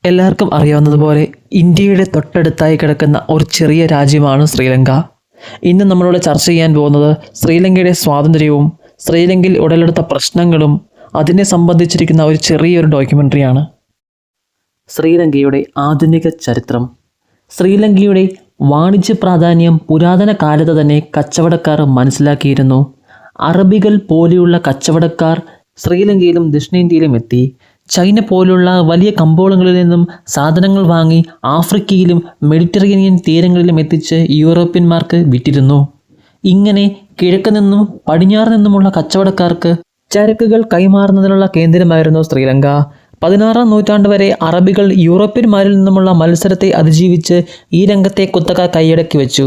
എല്ലാവർക്കും അറിയാവുന്നതുപോലെ ഇന്ത്യയുടെ തൊട്ടടുത്തായി കിടക്കുന്ന ഒരു ചെറിയ രാജ്യമാണ് ശ്രീലങ്ക. ഇന്ന് നമ്മളിവിടെ ചർച്ച ചെയ്യാൻ പോകുന്നത് ശ്രീലങ്കയുടെ സ്വാതന്ത്ര്യവും ശ്രീലങ്കയിൽ ഉടലെടുത്ത പ്രശ്നങ്ങളും അതിനെ സംബന്ധിച്ചിരിക്കുന്ന ഒരു ചെറിയൊരു ഡോക്യുമെൻ്ററിയാണ്. ശ്രീലങ്കയുടെ ആധുനിക ചരിത്രം. ശ്രീലങ്കയുടെ വാണിജ്യ പ്രാധാന്യം പുരാതന കാലത്ത് തന്നെ കച്ചവടക്കാർ മനസ്സിലാക്കിയിരുന്നു. അറബികൾ പോലെയുള്ള കച്ചവടക്കാർ ശ്രീലങ്കയിലും ദക്ഷിണേന്ത്യയിലും എത്തി. ചൈന പോലുള്ള വലിയ കമ്പോളങ്ങളിൽ നിന്നും സാധനങ്ങൾ വാങ്ങി ആഫ്രിക്കയിലും മെഡിറ്ററേനിയൻ തീരങ്ങളിലും എത്തിച്ച് യൂറോപ്യന്മാർക്ക് വിറ്റിരുന്നു. ഇങ്ങനെ കിഴക്ക് നിന്നും പടിഞ്ഞാറ് നിന്നുമുള്ള കച്ചവടക്കാർക്ക് ചരക്കുകൾ കൈമാറുന്നതിനുള്ള കേന്ദ്രമായിരുന്നു ശ്രീലങ്ക. 16-ാം നൂറ്റാണ്ട് വരെ അറബികൾ യൂറോപ്യന്മാരിൽ നിന്നുമുള്ള മത്സരത്തെ അതിജീവിച്ച് ഈ രംഗത്തെ കുത്തക കൈയടക്കി വെച്ചു.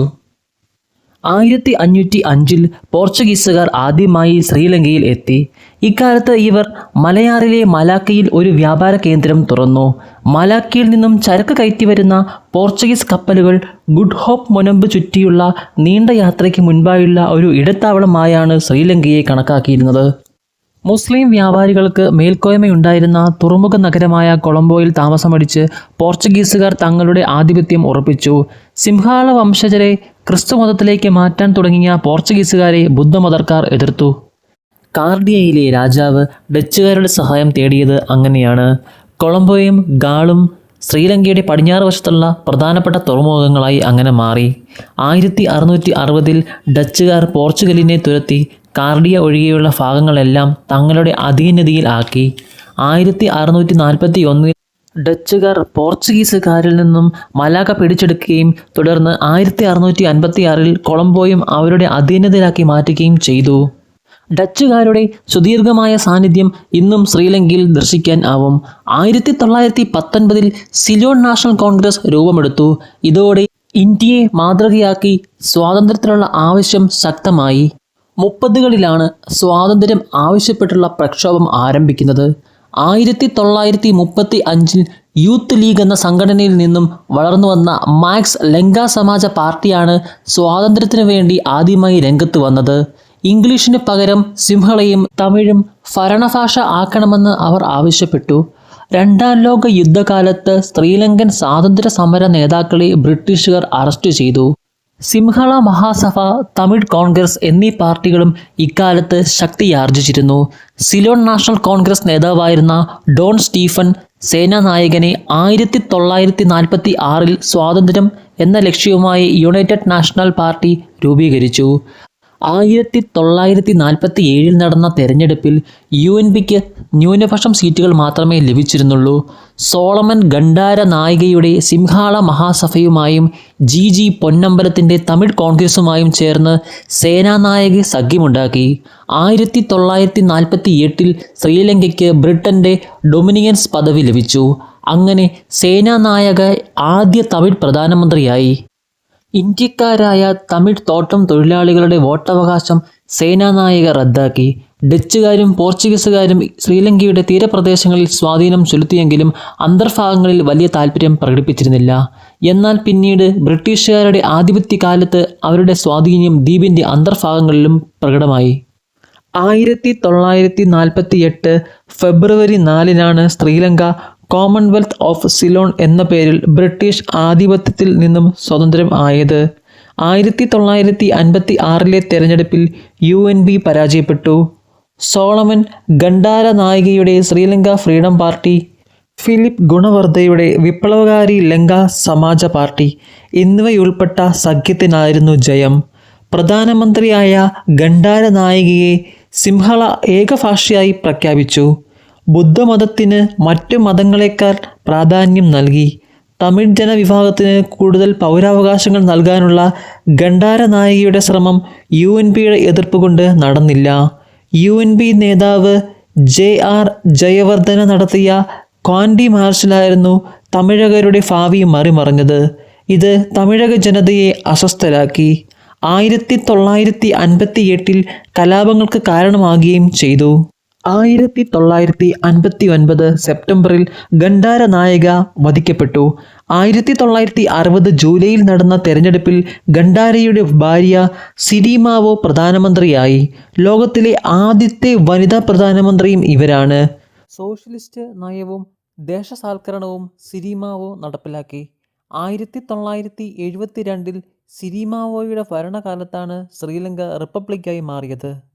1505 പോർച്ചുഗീസുകാർ ആദ്യമായി ശ്രീലങ്കയിൽ എത്തി. ഇക്കാലത്ത് ഇവർ മലയാറിലെ മലാക്കയിൽ ഒരു വ്യാപാര കേന്ദ്രം തുറന്നു. മലാക്കയിൽ നിന്നും ചരക്ക് കയറ്റി വരുന്ന പോർച്ചുഗീസ് കപ്പലുകൾ ഗുഡ് ഹോപ്പ് മുനമ്പ് ചുറ്റിയുള്ള നീണ്ട യാത്രയ്ക്ക് മുൻപായുള്ള ഒരു ഇടത്താവളമായാണ് ശ്രീലങ്കയെ കണക്കാക്കിയിരുന്നത്. മുസ്ലിം വ്യാപാരികൾക്ക് മേൽക്കോയ്മയുണ്ടായിരുന്ന തുറമുഖ നഗരമായ കൊളംബോയിൽ താമസമടിച്ച് പോർച്ചുഗീസുകാർ തങ്ങളുടെ ആധിപത്യം ഉറപ്പിച്ചു. സിംഹാള വംശജരെ ക്രിസ്തുമതത്തിലേക്ക് മാറ്റാൻ തുടങ്ങിയ പോർച്ചുഗീസുകാരെ ബുദ്ധമതക്കാർ എതിർത്തു. കാർഡിയയിലെ രാജാവ് ഡച്ചുകാരുടെ സഹായം തേടിയത് അങ്ങനെയാണ്. കൊളംബോയും ഗാളും ശ്രീലങ്കയുടെ പടിഞ്ഞാറ് വശത്തുള്ള പ്രധാനപ്പെട്ട തുറമുഖങ്ങളായി അങ്ങനെ മാറി. 1660 ഡച്ചുകാർ പോർച്ചുഗലിനെ തുരത്തി കാർഡിയ ഒഴികെയുള്ള ഭാഗങ്ങളെല്ലാം തങ്ങളുടെ അധീനതയിൽ ആക്കി. 1641 ഡച്ചുകാർ പോർച്ചുഗീസുകാരിൽ നിന്നും മലാക്ക പിടിച്ചെടുക്കുകയും തുടർന്ന് 1656 കൊളംബോയും അവരുടെ അധീനതയിലാക്കി മാറ്റുകയും ചെയ്തു. ഡച്ചുകാരുടെ സുദീർഘമായ സാന്നിധ്യം ഇന്നും ശ്രീലങ്കയിൽ ദർശിക്കാൻ ആവും. 1919 സിലോൺ നാഷണൽ കോൺഗ്രസ് രൂപമെടുത്തു. ഇതോടെ ഇന്ത്യയെ മാതൃകയാക്കി സ്വാതന്ത്ര്യത്തിനുള്ള ആവശ്യം ശക്തമായി. 30കളിലാണ് സ്വാതന്ത്ര്യം ആവശ്യപ്പെട്ടുള്ള പ്രക്ഷോഭം ആരംഭിക്കുന്നത്. 1935 യൂത്ത് ലീഗ് എന്ന സംഘടനയിൽ നിന്നും വളർന്നു വന്ന മാക്സ് ലങ്ക സമാജ പാർട്ടിയാണ് സ്വാതന്ത്ര്യത്തിനു വേണ്ടി ആദ്യമായി രംഗത്ത് വന്നത്. ഇംഗ്ലീഷിന് പകരം സിംഹളയും തമിഴും ഭരണഭാഷ ആക്കണമെന്ന് അവർ ആവശ്യപ്പെട്ടു. രണ്ടാം ലോക യുദ്ധകാലത്ത് ശ്രീലങ്കൻ സ്വാതന്ത്ര്യ സമര നേതാക്കളെ ബ്രിട്ടീഷുകാർ അറസ്റ്റ് ചെയ്തു. സിംഹള മഹാസഭ, തമിഴ് കോൺഗ്രസ് എന്നീ പാർട്ടികളും ഇക്കാലത്ത് ശക്തിയാർജിച്ചിരുന്നു. സിലോൺ നാഷണൽ കോൺഗ്രസ് നേതാവായിരുന്ന ഡോൺ സ്റ്റീഫൻ സേനാനായകനെ 1946 സ്വാതന്ത്ര്യം എന്ന ലക്ഷ്യവുമായി യുണൈറ്റഡ് നാഷണൽ പാർട്ടി രൂപീകരിച്ചു. 1947 നടന്ന തെരഞ്ഞെടുപ്പിൽ UNPക്ക് ന്യൂനപക്ഷം സീറ്റുകൾ മാത്രമേ ലഭിച്ചിരുന്നുള്ളൂ. സോളമൻ ഗണ്ടാര നായികയുടെ സിംഹാള മഹാസഭയുമായും GG പൊന്നമ്പലത്തിൻ്റെ തമിഴ് കോൺഗ്രസുമായും ചേർന്ന് സേനാനായക സഖ്യമുണ്ടാക്കി. 1948 ശ്രീലങ്കയ്ക്ക് ബ്രിട്ടൻ്റെ ഡൊമിനിയൻസ് പദവി ലഭിച്ചു. അങ്ങനെ സേനാനായക ആദ്യ തമിഴ് പ്രധാനമന്ത്രിയായി. ഇന്ത്യക്കാരായ തമിഴ് തോട്ടം തൊഴിലാളികളുടെ വോട്ടവകാശം സേനാനായക റദ്ദാക്കി. ഡച്ചുകാരും പോർച്ചുഗീസുകാരും ശ്രീലങ്കയുടെ തീരപ്രദേശങ്ങളിൽ സ്വാധീനം ചെലുത്തിയെങ്കിലും അന്തർഭാഗങ്ങളിൽ വലിയ താൽപ്പര്യം പ്രകടിപ്പിച്ചിരുന്നില്ല. എന്നാൽ പിന്നീട് ബ്രിട്ടീഷുകാരുടെ ആധിപത്യകാലത്ത് അവരുടെ സ്വാധീനം ദ്വീപിൻ്റെ അന്തർഭാഗങ്ങളിലും പ്രകടമായി. 1948 ഫെബ്രുവരി 4 ശ്രീലങ്ക കോമൺവെൽത്ത് ഓഫ് സിലോൺ എന്ന പേരിൽ ബ്രിട്ടീഷ് ആധിപത്യത്തിൽ നിന്നും സ്വതന്ത്രം ആയത്. 1956 തെരഞ്ഞെടുപ്പിൽ UNP പരാജയപ്പെട്ടു. സോളമൻ ഗണ്ടാര നായികയുടെ ശ്രീലങ്ക ഫ്രീഡം പാർട്ടി, ഫിലിപ്പ് ഗുണവർദ്ധയുടെ വിപ്ലവകാരി ലങ്ക സമാജ പാർട്ടി എന്നിവയുൾപ്പെട്ട സഖ്യത്തിനായിരുന്നു ജയം. പ്രധാനമന്ത്രിയായ ഗണ്ടാര നായികയെ സിംഹള ഏകഭാഷയായി പ്രഖ്യാപിച്ചു. ബുദ്ധമതത്തിന് മറ്റു മതങ്ങളെക്കാൾ പ്രാധാന്യം നൽകി. തമിഴ് ജനവിഭാഗത്തിന് കൂടുതൽ പൗരാവകാശങ്ങൾ നൽകാനുള്ള ഗണ്ടാര നായികയുടെ ശ്രമം UNPയുടെ എതിർപ്പ് കൊണ്ട് നടന്നില്ല. UNP നേതാവ് JR ജയവർദ്ധന നടത്തിയ ക്വാൻഡി മാർച്ചിലായിരുന്നു തമിഴകരുടെ ഭാവി മറിമറിഞ്ഞത്. ഇത് തമിഴക ജനതയെ അസ്വസ്ഥരാക്കി. 1958 കലാപങ്ങൾക്ക് കാരണമാകുകയും ചെയ്തു. 1959 സെപ്റ്റംബറിൽ ഗണ്ടാര നായക വധിക്കപ്പെട്ടു. 1960 ജൂലൈയിൽ നടന്ന തെരഞ്ഞെടുപ്പിൽ ഗണ്ടാരയുടെ ഭാര്യ സിരിമാവോ പ്രധാനമന്ത്രിയായി. ലോകത്തിലെ ആദ്യത്തെ വനിതാ പ്രധാനമന്ത്രിയും ഇവരാണ്. സോഷ്യലിസ്റ്റ് നയവും ദേശസാൽക്കരണവും സിരിമാവോ നടപ്പിലാക്കി. 1972 സിരിമാവോയുടെ ഭരണകാലത്താണ് ശ്രീലങ്ക റിപ്പബ്ലിക്കായി മാറിയത്.